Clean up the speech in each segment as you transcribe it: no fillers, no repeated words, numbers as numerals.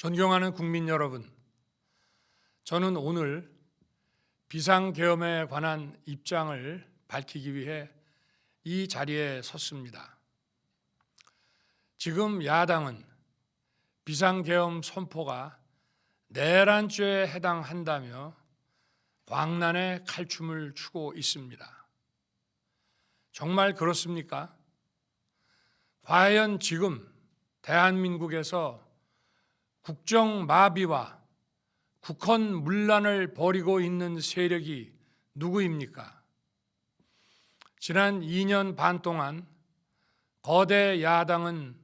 존경하는 국민 여러분, 저는 오늘 비상계엄에 관한 입장을 밝히기 위해 이 자리에 섰습니다. 지금 야당은 비상계엄 선포가 내란죄에 해당한다며 광란의 칼춤을 추고 있습니다. 정말 그렇습니까? 과연 지금 대한민국에서 국정마비와 국헌문란을 벌이고 있는 세력이 누구입니까? 지난 2년 반 동안 거대 야당은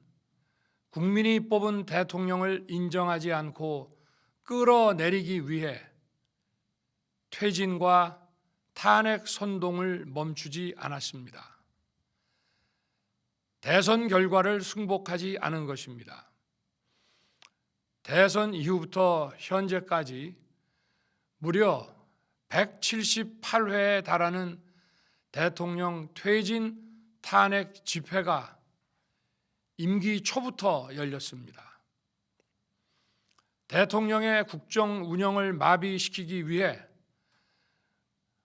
국민이 뽑은 대통령을 인정하지 않고 끌어내리기 위해 퇴진과 탄핵 선동을 멈추지 않았습니다. 대선 결과를 승복하지 않은 것입니다. 대선 이후부터 현재까지 무려 178회에 달하는 대통령 퇴진 탄핵 집회가 임기 초부터 열렸습니다. 대통령의 국정 운영을 마비시키기 위해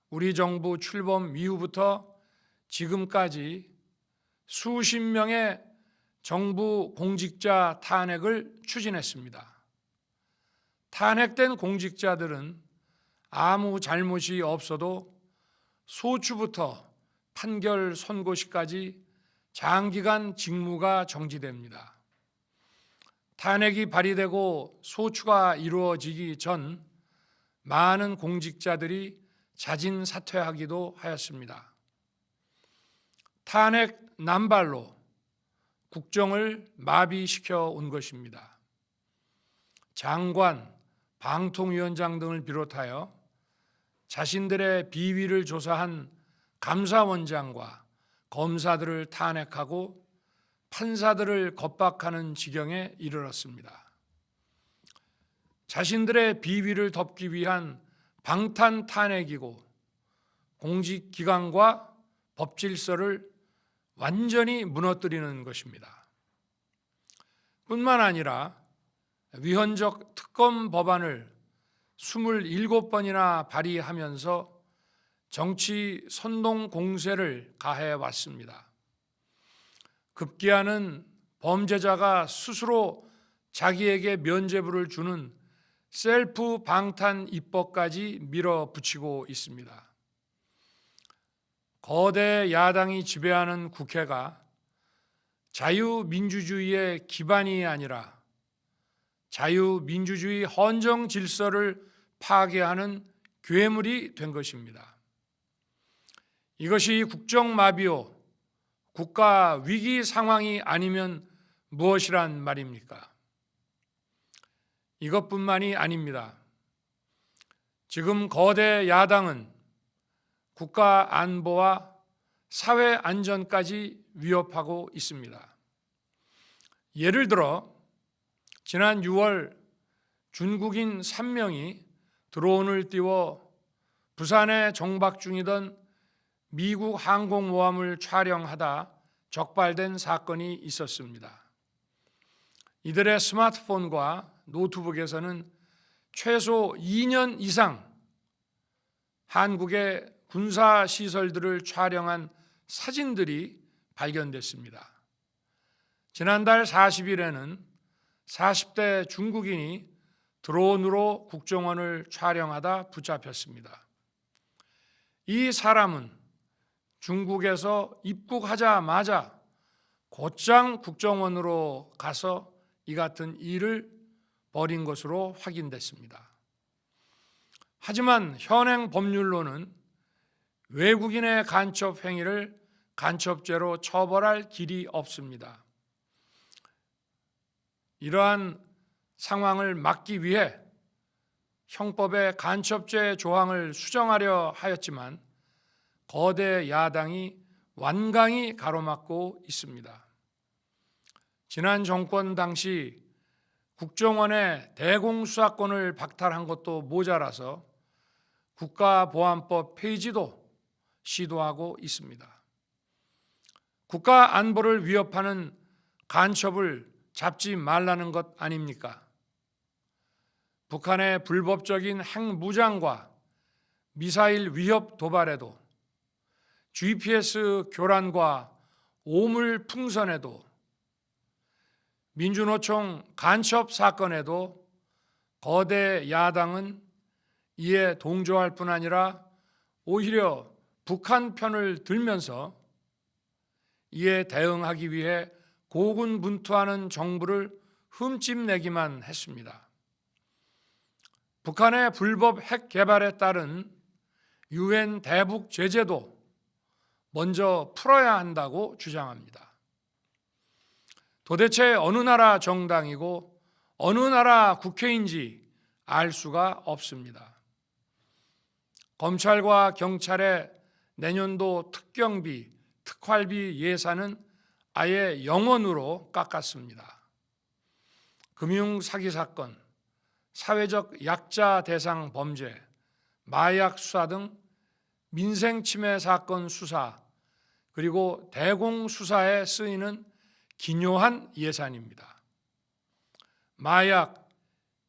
우리 정부 출범 이후부터 지금까지 수십 명의 정부 공직자 탄핵을 추진했습니다. 탄핵된 공직자들은 아무 잘못이 없어도 소추부터 판결 선고시까지 장기간 직무가 정지됩니다. 탄핵이 발의되고 소추가 이루어지기 전 많은 공직자들이 자진 사퇴하기도 하였습니다. 탄핵 남발로 국정을 마비시켜 온 것입니다. 장관, 방통위원장 등을 비롯하여 자신들의 비위를 조사한 감사원장과 검사들을 탄핵하고 판사들을 겁박하는 지경에 이르렀습니다. 자신들의 비위를 덮기 위한 방탄 탄핵이고 공직기관과 법질서를 완전히 무너뜨리는 것입니다. 뿐만 아니라 위헌적 특검 법안을 27번이나 발의하면서 정치 선동 공세를 가해 왔습니다. 급기야는 범죄자가 스스로 자기에게 면죄부를 주는 셀프 방탄 입법까지 밀어붙이고 있습니다. 거대 야당이 지배하는 국회가 자유민주주의의 기반이 아니라 자유민주주의 헌정 질서를 파괴하는 괴물이 된 것입니다. 이것이 국정마비요, 국가 위기 상황이 아니면 무엇이란 말입니까? 이것뿐만이 아닙니다. 지금 거대 야당은 국가 안보와 사회 안전까지 위협하고 있습니다. 예를 들어 지난 6월 중국인 3명이 드론을 띄워 부산에 정박 중이던 미국 항공모함을 촬영하다 적발된 사건이 있었습니다. 이들의 스마트폰과 노트북에서는 최소 2년 이상 한국의 군사시설들을 촬영한 사진들이 발견됐습니다. 지난달 40일에는 40대 중국인이 드론으로 국정원을 촬영하다 붙잡혔습니다. 이 사람은 중국에서 입국하자마자 곧장 국정원으로 가서 이 같은 일을 벌인 것으로 확인됐습니다. 하지만 현행 법률로는 외국인의 간첩 행위를 간첩죄로 처벌할 길이 없습니다. 이러한 상황을 막기 위해 형법의 간첩죄 조항을 수정하려 하였지만 거대 야당이 완강히 가로막고 있습니다. 지난 정권 당시 국정원의 대공수사권을 박탈한 것도 모자라서 국가보안법 폐지도 시도하고 있습니다. 국가 안보를 위협하는 간첩을 잡지 말라는 것 아닙니까? 북한의 불법적인 핵무장과 미사일 위협 도발에도, GPS 교란과 오물 풍선에도, 민주노총 간첩 사건에도 거대 야당은 이에 동조할 뿐 아니라 오히려 북한 편을 들면서 이에 대응하기 위해 고군분투하는 정부를 흠집내기만 했습니다. 북한의 불법 핵 개발에 따른 유엔 대북 제재도 먼저 풀어야 한다고 주장합니다. 도대체 어느 나라 정당이고 어느 나라 국회인지 알 수가 없습니다. 검찰과 경찰의 내년도 특경비, 특활비 예산은 아예 0원으로 깎았습니다. 금융 사기 사건, 사회적 약자 대상 범죄, 마약 수사 등 민생 침해 사건 수사, 그리고 대공 수사에 쓰이는 기묘한 예산입니다. 마약,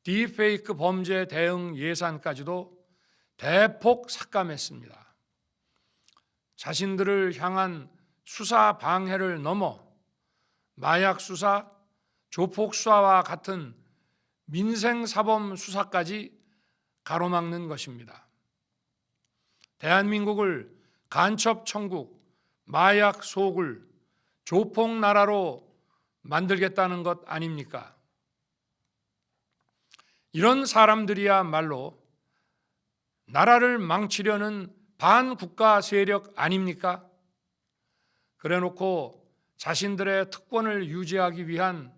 딥페이크 범죄 대응 예산까지도 대폭 삭감했습니다. 자신들을 향한 수사 방해를 넘어 마약 수사, 조폭 수사와 같은 민생사범 수사까지 가로막는 것입니다. 대한민국을 간첩 천국, 마약 소굴, 조폭 나라로 만들겠다는 것 아닙니까? 이런 사람들이야말로 나라를 망치려는 반국가 세력 아닙니까? 그래놓고 자신들의 특권을 유지하기 위한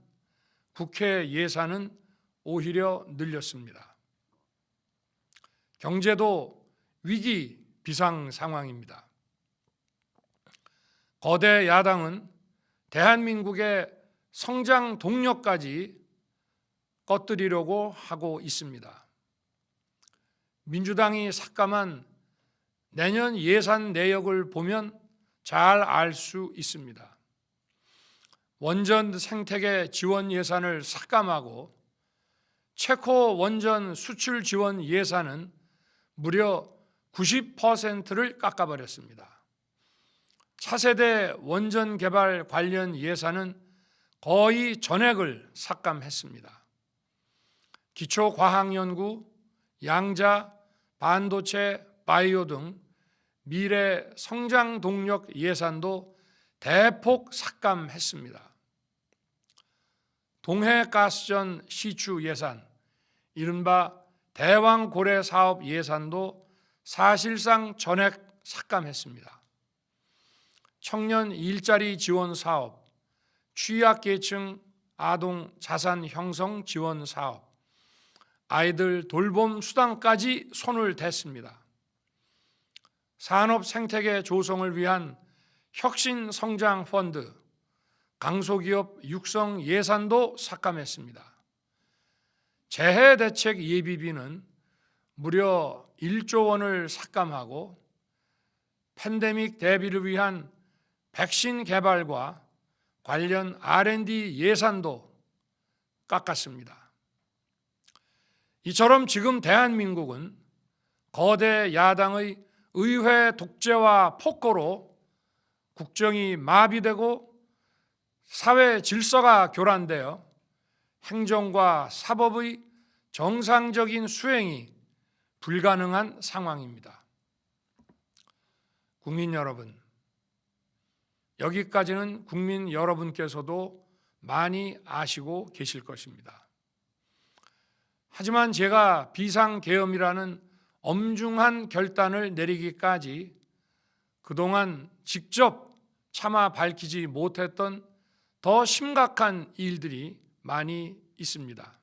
국회 예산은 오히려 늘렸습니다. 경제도 위기 비상 상황입니다. 거대 야당은 대한민국의 성장 동력까지 꺼뜨리려고 하고 있습니다. 민주당이 삭감한 내년 예산 내역을 보면 잘 알 수 있습니다. 원전 생태계 지원 예산을 삭감하고 체코 원전 수출 지원 예산은 무려 90%를 깎아버렸습니다. 차세대 원전 개발 관련 예산은 거의 전액을 삭감했습니다. 기초과학연구, 양자, 반도체, 바이오 등 미래 성장 동력 예산도 대폭 삭감했습니다. 동해가스전 시추 예산, 이른바 대왕고래 사업 예산도 사실상 전액 삭감했습니다. 청년 일자리 지원 사업, 취약계층 아동 자산 형성 지원 사업, 아이들 돌봄 수당까지 손을 댔습니다. 산업 생태계 조성을 위한 혁신 성장 펀드, 강소기업 육성 예산도 삭감했습니다. 재해 대책 예비비는 무려 1조 원을 삭감하고 팬데믹 대비를 위한 백신 개발과 관련 R&D 예산도 깎았습니다. 이처럼 지금 대한민국은 거대 야당의 의회 독재와 폭거로 국정이 마비되고 사회 질서가 교란되어 행정과 사법의 정상적인 수행이 불가능한 상황입니다. 국민 여러분, 여기까지는 국민 여러분께서도 많이 아시고 계실 것입니다. 하지만 제가 비상계엄이라는 엄중한 결단을 내리기까지 그동안 직접 차마 밝히지 못했던 더 심각한 일들이 많이 있습니다.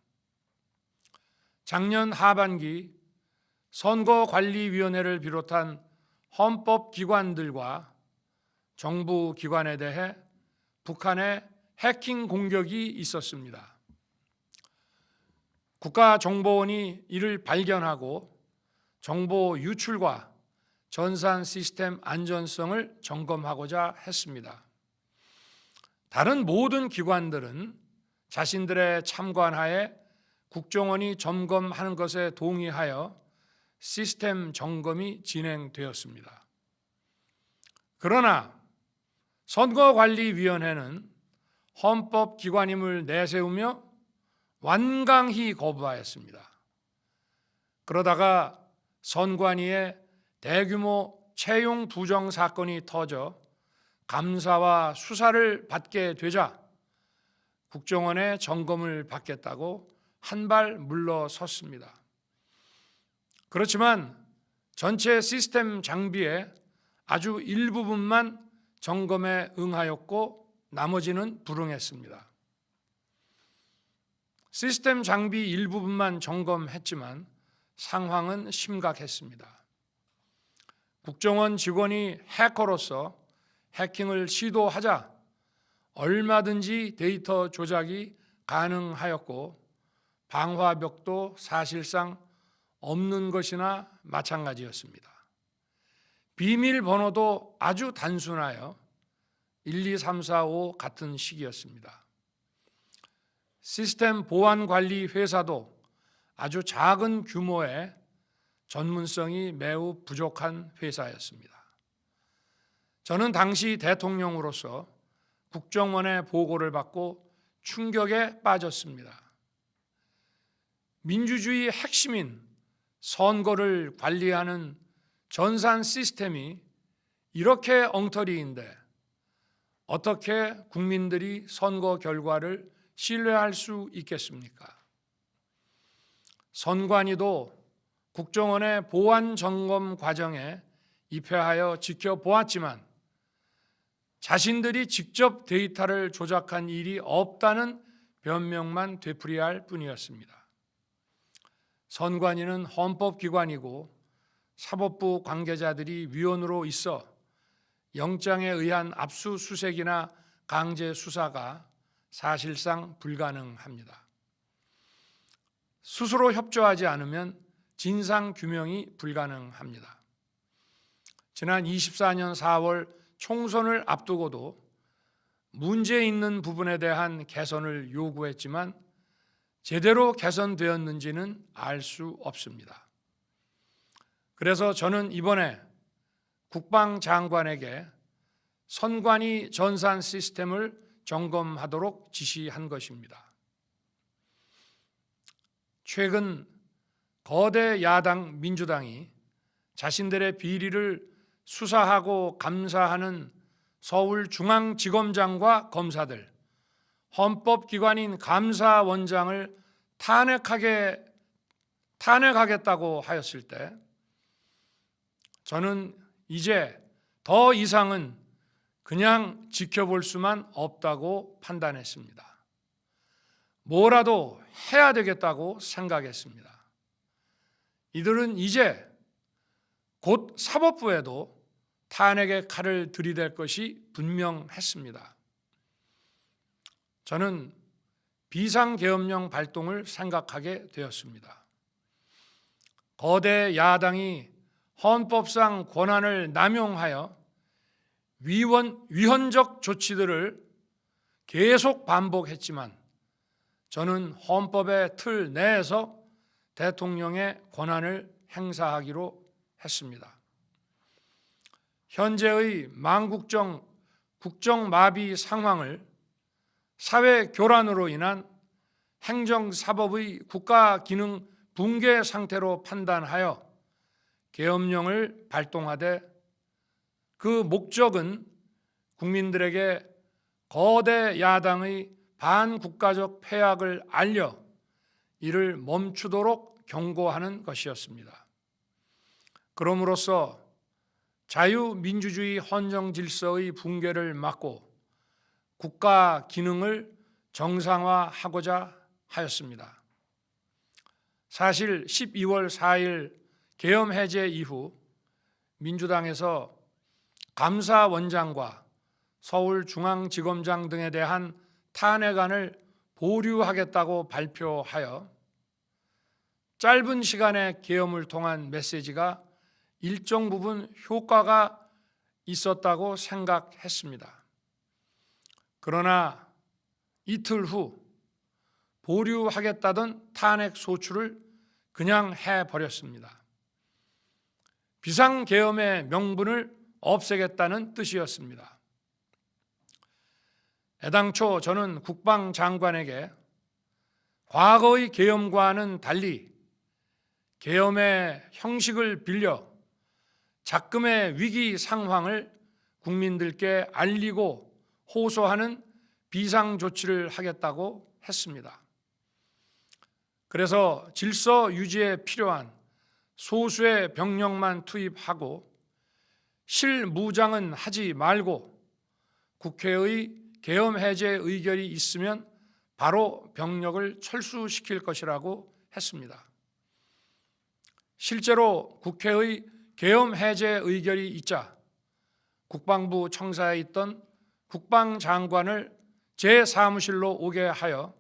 작년 하반기 선거관리위원회를 비롯한 헌법기관들과 정부 기관에 대해 북한의 해킹 공격이 있었습니다. 국가정보원이 이를 발견하고 정보 유출과 전산 시스템 안전성을 점검하고자 했습니다. 다른 모든 기관들은 자신들의 참관하에 국정원이 점검하는 것에 동의하여 시스템 점검이 진행되었습니다. 그러나 선거관리위원회는 헌법기관임을 내세우며 완강히 거부하였습니다. 그러다가 선관위에 대규모 채용 부정 사건이 터져 감사와 수사를 받게 되자 국정원의 점검을 받겠다고 한 발 물러섰습니다. 그렇지만 전체 시스템 장비의 아주 일부분만 점검에 응하였고 나머지는 불응했습니다. 시스템 장비 일부분만 점검했지만 상황은 심각했습니다. 국정원 직원이 해커로서 해킹을 시도하자 얼마든지 데이터 조작이 가능하였고 방화벽도 사실상 없는 것이나 마찬가지였습니다. 비밀번호도 아주 단순하여 1, 2, 3, 4, 5 같은 식이었습니다. 시스템 보안 관리 회사도 아주 작은 규모의 전문성이 매우 부족한 회사였습니다. 저는 당시 대통령으로서 국정원의 보고를 받고 충격에 빠졌습니다. 민주주의 핵심인 선거를 관리하는 전산 시스템이 이렇게 엉터리인데 어떻게 국민들이 선거 결과를 신뢰할 수 있겠습니까? 선관위도 국정원의 보안 점검 과정에 입회하여 지켜보았지만 자신들이 직접 데이터를 조작한 일이 없다는 변명만 되풀이할 뿐이었습니다. 선관위는 헌법기관이고 사법부 관계자들이 위원으로 있어 영장에 의한 압수수색이나 강제 수사가 사실상 불가능합니다. 스스로 협조하지 않으면 진상규명이 불가능합니다. 지난 24년 4월 총선을 앞두고도 문제 있는 부분에 대한 개선을 요구했지만 제대로 개선되었는지는 알 수 없습니다. 그래서 저는 이번에 국방장관에게 선관위 전산 시스템을 점검하도록 지시한 것입니다. 최근 거대 야당 민주당이 자신들의 비리를 수사하고 감사하는 서울중앙지검장과 검사들, 헌법기관인 감사원장을 탄핵하겠다고 하였을 때 저는 이제 더 이상은 그냥 지켜볼 수만 없다고 판단했습니다. 뭐라도 해야 되겠다고 생각했습니다. 이들은 이제 곧 사법부에도 탄핵의 칼을 들이댈 것이 분명했습니다. 저는 비상계엄령 발동을 생각하게 되었습니다. 거대 야당이 헌법상 권한을 남용하여 위헌적 조치들을 계속 반복했지만 저는 헌법의 틀 내에서 대통령의 권한을 행사하기로 했습니다. 현재의 망국정 국정마비 상황을 사회 교란으로 인한 행정사법의 국가기능 붕괴 상태로 판단하여 계엄령을 발동하되 그 목적은 국민들에게 거대 야당의 반국가적 패악을 알려 이를 멈추도록 경고하는 것이었습니다. 그럼으로써 자유민주주의 헌정질서의 붕괴를 막고 국가 기능을 정상화하고자 하였습니다. 사실 12월 4일 계엄 해제 이후 민주당에서 감사원장과 서울중앙지검장 등에 대한 탄핵안을 보류하겠다고 발표하여 짧은 시간의 계엄을 통한 메시지가 일정 부분 효과가 있었다고 생각했습니다. 그러나 이틀 후 보류하겠다던 탄핵 소추를 그냥 해버렸습니다. 비상계엄의 명분을 없애겠다는 뜻이었습니다. 애당초 저는 국방장관에게 과거의 계엄과는 달리 계엄의 형식을 빌려 작금의 위기 상황을 국민들께 알리고 호소하는 비상조치를 하겠다고 했습니다. 그래서 질서 유지에 필요한 소수의 병력만 투입하고 실무장은 하지 말고 국회의 계엄 해제 의결이 있으면 바로 병력을 철수시킬 것이라고 했습니다. 실제로 국회의 계엄 해제 의결이 있자 국방부 청사에 있던 국방장관을 제 사무실로 오게 하여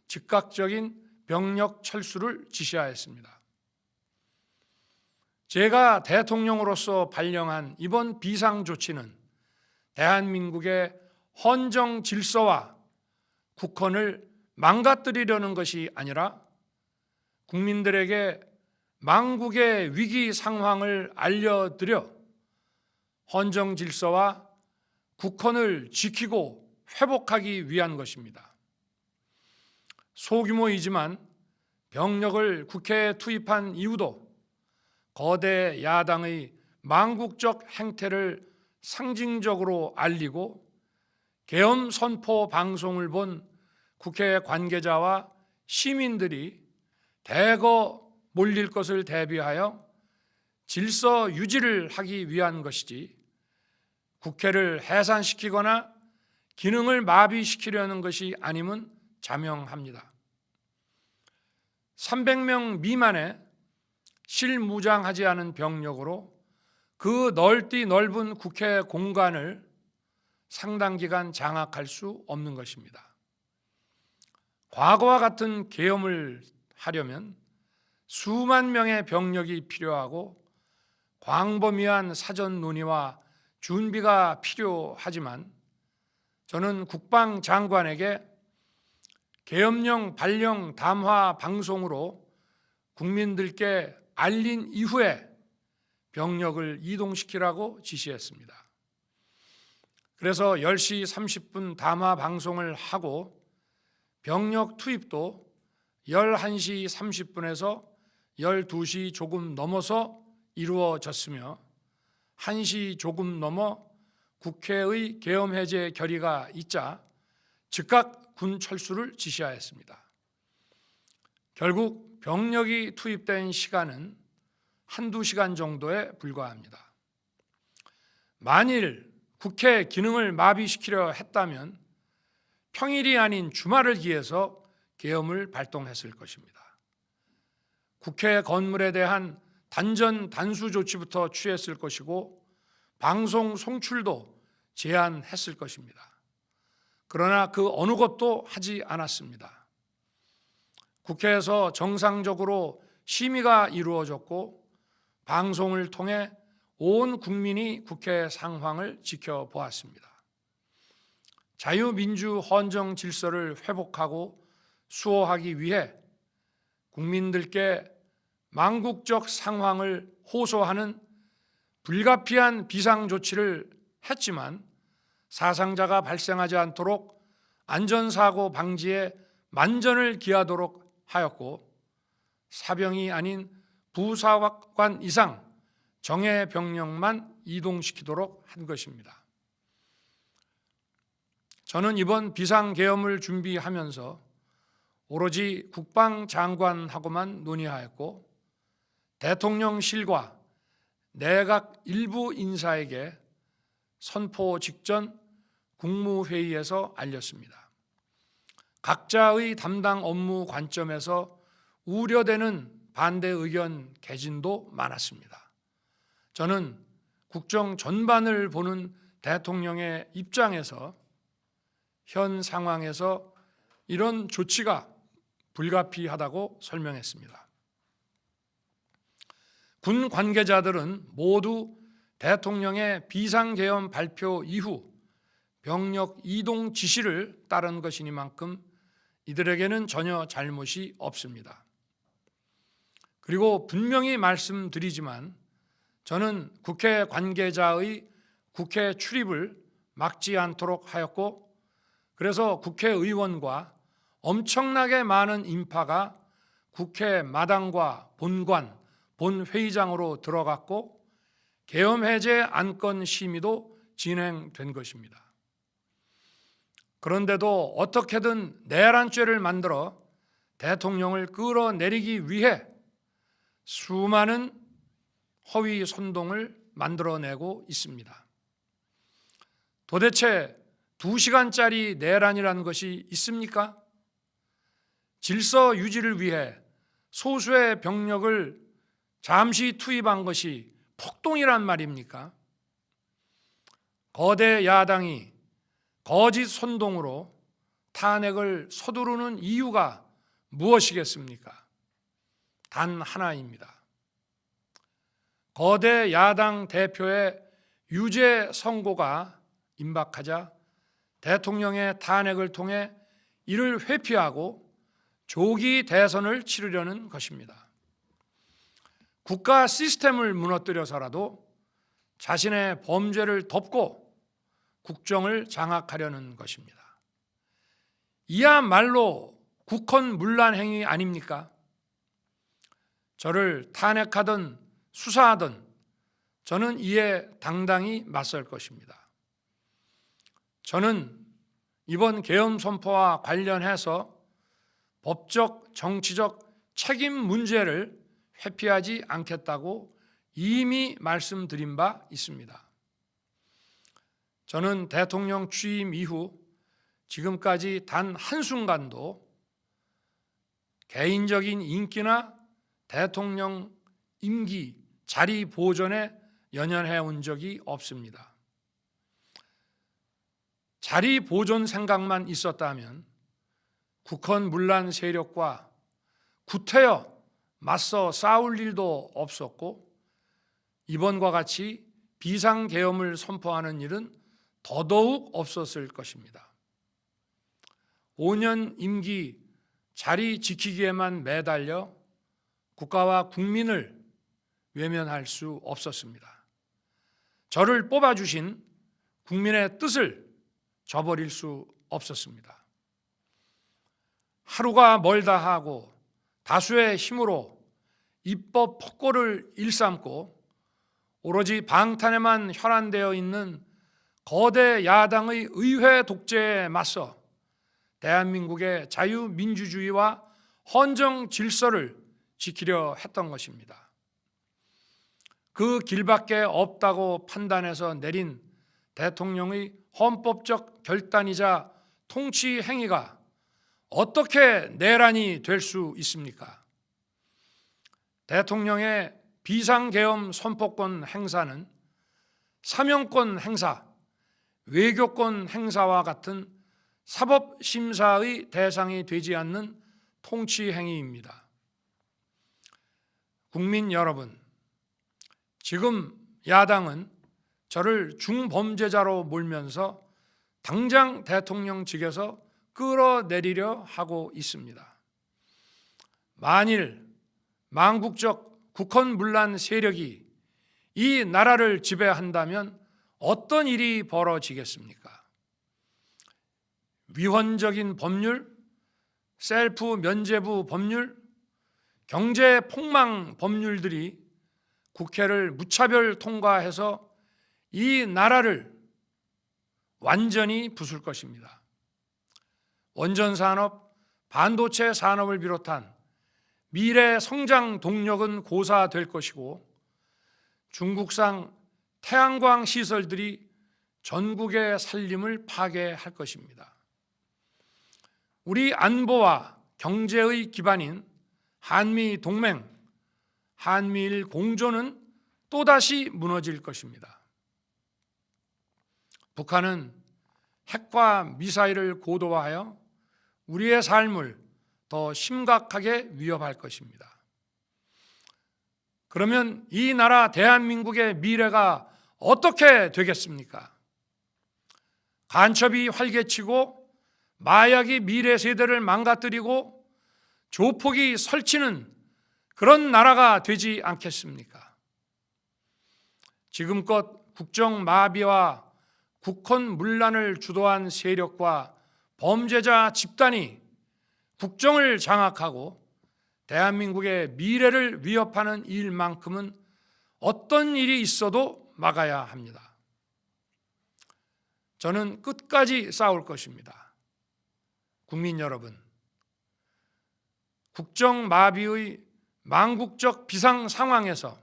즉각적인 병력 철수를 지시하였습니다. 제가 대통령으로서 발령한 이번 비상조치는 대한민국의 헌정 질서와 국헌을 망가뜨리려는 것이 아니라 국민들에게 망국의 위기 상황을 알려드려 헌정 질서와 국헌을 지키고 회복하기 위한 것입니다. 소규모이지만 병력을 국회에 투입한 이유도 거대 야당의 망국적 행태를 상징적으로 알리고 계엄 선포 방송을 본 국회 관계자와 시민들이 대거 몰릴 것을 대비하여 질서 유지를 하기 위한 것이지 국회를 해산시키거나 기능을 마비시키려는 것이 아님은 자명합니다. 300명 미만의 실무장하지 않은 병력으로 그 넓디 넓은 국회 공간을 상당 기간 장악할 수 없는 것입니다. 과거와 같은 계엄을 하려면 수만 명의 병력이 필요하고 광범위한 사전 논의와 준비가 필요하지만 저는 국방장관에게 계엄령 발령 담화 방송으로 국민들께 알린 이후에 병력을 이동시키라고 지시했습니다. 그래서 10시 30분 담화 방송을 하고 병력 투입도 11시 30분에서 12시 조금 넘어서 이루어졌으며 1시 조금 넘어 국회의 계엄 해제 결의가 있자 즉각 군 철수를 지시하였습니다. 결국 병력이 투입된 시간은 한두 시간 정도에 불과합니다. 만일 국회 기능을 마비시키려 했다면 평일이 아닌 주말을 기해서 계엄을 발동했을 것입니다. 국회 건물에 대한 단전 단수 조치부터 취했을 것이고 방송 송출도 제한했을 것입니다. 그러나 그 어느 것도 하지 않았습니다. 국회에서 정상적으로 심의가 이루어졌고 방송을 통해 온 국민이 국회 상황을 지켜보았습니다. 자유민주 헌정 질서를 회복하고 수호하기 위해 국민들께 망국적 상황을 호소하는 불가피한 비상조치를 했지만 사상자가 발생하지 않도록 안전사고 방지에 만전을 기하도록 하였고 사병이 아닌 부사관 이상 정예 병력만 이동시키도록 한 것입니다. 저는 이번 비상계엄을 준비하면서 오로지 국방장관하고만 논의하였고 대통령실과 내각 일부 인사에게 선포 직전 국무회의에서 알렸습니다. 각자의 담당 업무 관점에서 우려되는 반대 의견 개진도 많았습니다. 저는 국정 전반을 보는 대통령의 입장에서 현 상황에서 이런 조치가 불가피하다고 설명했습니다. 군 관계자들은 모두 대통령의 비상계엄 발표 이후 병력 이동 지시를 따른 것이니만큼 이들에게는 전혀 잘못이 없습니다. 그리고 분명히 말씀드리지만 저는 국회 관계자의 국회 출입을 막지 않도록 하였고, 그래서 국회의원과 엄청나게 많은 인파가 국회 마당과 본관, 본회의장으로 들어갔고 계엄해제 안건 심의도 진행된 것입니다. 그런데도 어떻게든 내란죄를 만들어 대통령을 끌어내리기 위해 수많은 허위 선동을 만들어내고 있습니다. 도대체 2시간짜리 내란이라는 것이 있습니까? 질서 유지를 위해 소수의 병력을 잠시 투입한 것이 폭동이란 말입니까? 거대 야당이 거짓 선동으로 탄핵을 서두르는 이유가 무엇이겠습니까? 단 하나입니다. 거대 야당 대표의 유죄 선고가 임박하자 대통령의 탄핵을 통해 이를 회피하고 조기 대선을 치르려는 것입니다. 국가 시스템을 무너뜨려서라도 자신의 범죄를 덮고 국정을 장악하려는 것입니다. 이야말로 국헌문란 행위 아닙니까? 저를 탄핵하든 수사하든 저는 이에 당당히 맞설 것입니다. 저는 이번 계엄 선포와 관련해서 법적, 정치적 책임 문제를 회피하지 않겠다고 이미 말씀드린 바 있습니다. 저는 대통령 취임 이후 지금까지 단 한순간도 개인적인 인기나 대통령 임기 자리 보존에 연연해 온 적이 없습니다. 자리 보존 생각만 있었다면 국헌문란 세력과 구태여 맞서 싸울 일도 없었고 이번과 같이 비상계엄을 선포하는 일은 더더욱 없었을 것입니다. 5년 임기 자리 지키기에만 매달려 국가와 국민을 외면할 수 없었습니다. 저를 뽑아주신 국민의 뜻을 저버릴 수 없었습니다. 하루가 멀다 하고 다수의 힘으로 입법 폭거를 일삼고 오로지 방탄에만 혈안되어 있는 거대 야당의 의회 독재에 맞서 대한민국의 자유민주주의와 헌정 질서를 지키려 했던 것입니다. 그 길밖에 없다고 판단해서 내린 대통령의 헌법적 결단이자 통치 행위가 어떻게 내란이 될 수 있습니까? 대통령의 비상계엄 선포권 행사는 사명권 행사, 외교권 행사와 같은 사법심사의 대상이 되지 않는 통치 행위입니다. 국민 여러분, 지금 야당은 저를 중범죄자로 몰면서 당장 대통령직에서 끌어내리려 하고 있습니다. 만일 망국적 국헌문란 세력이 이 나라를 지배한다면 어떤 일이 벌어지겠습니까? 위헌적인 법률, 셀프 면죄부 법률, 경제 폭망 법률들이 국회를 무차별 통과해서 이 나라를 완전히 부술 것입니다. 원전 산업, 반도체 산업을 비롯한 미래 성장 동력은 고사될 것이고 중국산 태양광 시설들이 전국의 살림을 파괴할 것입니다. 우리 안보와 경제의 기반인 한미 동맹, 한미일 공조는 또다시 무너질 것입니다. 북한은 핵과 미사일을 고도화하여 우리의 삶을 더 심각하게 위협할 것입니다. 그러면 이 나라 대한민국의 미래가 어떻게 되겠습니까? 간첩이 활개치고 마약이 미래 세대를 망가뜨리고 조폭이 설치는 그런 나라가 되지 않겠습니까? 지금껏 국정 마비와 국헌 문란을 주도한 세력과 범죄자 집단이 국정을 장악하고 대한민국의 미래를 위협하는 일만큼은 어떤 일이 있어도 막아야 합니다. 저는 끝까지 싸울 것입니다. 국민 여러분, 국정 마비의 망국적 비상 상황에서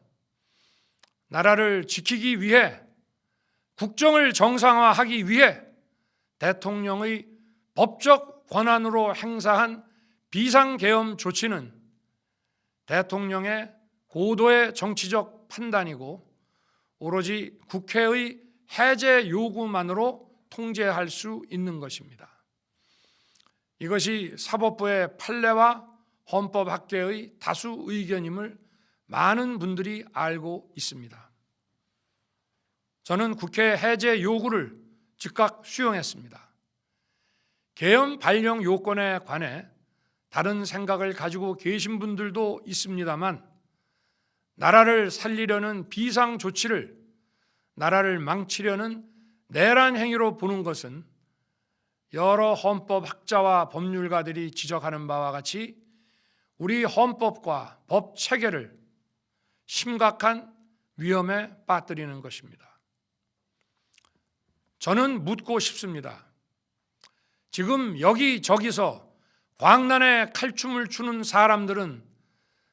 나라를 지키기 위해, 국정을 정상화하기 위해 대통령의 법적 권한으로 행사한 비상계엄 조치는 대통령의 고도의 정치적 판단이고 오로지 국회의 해제 요구만으로 통제할 수 있는 것입니다. 이것이 사법부의 판례와 헌법학계의 다수 의견임을 많은 분들이 알고 있습니다. 저는 국회 해제 요구를 즉각 수용했습니다. 계엄 발령 요건에 관해 다른 생각을 가지고 계신 분들도 있습니다만, 나라를 살리려는 비상 조치를 나라를 망치려는 내란 행위로 보는 것은 여러 헌법학자와 법률가들이 지적하는 바와 같이 우리 헌법과 법 체계를 심각한 위험에 빠뜨리는 것입니다. 저는 묻고 싶습니다. 지금 여기저기서 광란에 칼춤을 추는 사람들은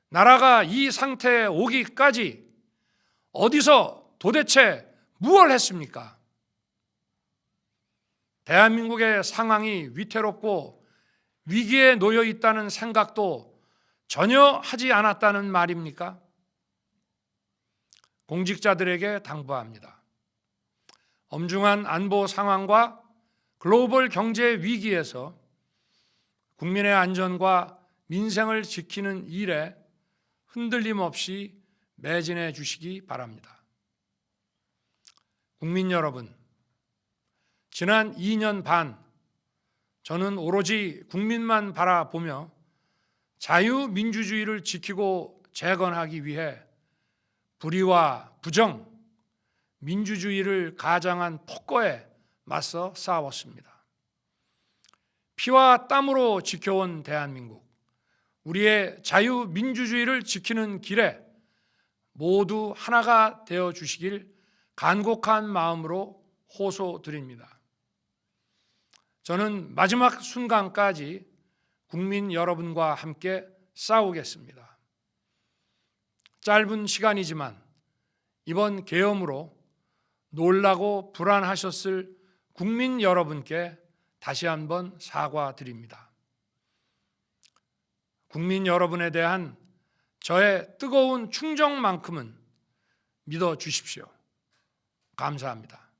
나라가 이 상태에 오기까지 어디서 도대체 무엇을 했습니까? 대한민국의 상황이 위태롭고 위기에 놓여 있다는 생각도 전혀 하지 않았다는 말입니까? 공직자들에게 당부합니다. 엄중한 안보 상황과 글로벌 경제 위기에서 국민의 안전과 민생을 지키는 일에 흔들림 없이 매진해 주시기 바랍니다. 국민 여러분, 지난 2년 반 저는 오로지 국민만 바라보며 자유민주주의를 지키고 재건하기 위해 불의와 부정, 민주주의를 가장한 폭거에 맞서 싸웠습니다. 피와 땀으로 지켜온 대한민국, 우리의 자유민주주의를 지키는 길에 모두 하나가 되어 주시길 간곡한 마음으로 호소드립니다. 저는 마지막 순간까지 국민 여러분과 함께 싸우겠습니다. 짧은 시간이지만 이번 계엄으로 놀라고 불안하셨을 국민 여러분께 다시 한번 사과드립니다. 국민 여러분에 대한 저의 뜨거운 충정만큼은 믿어 주십시오. 감사합니다.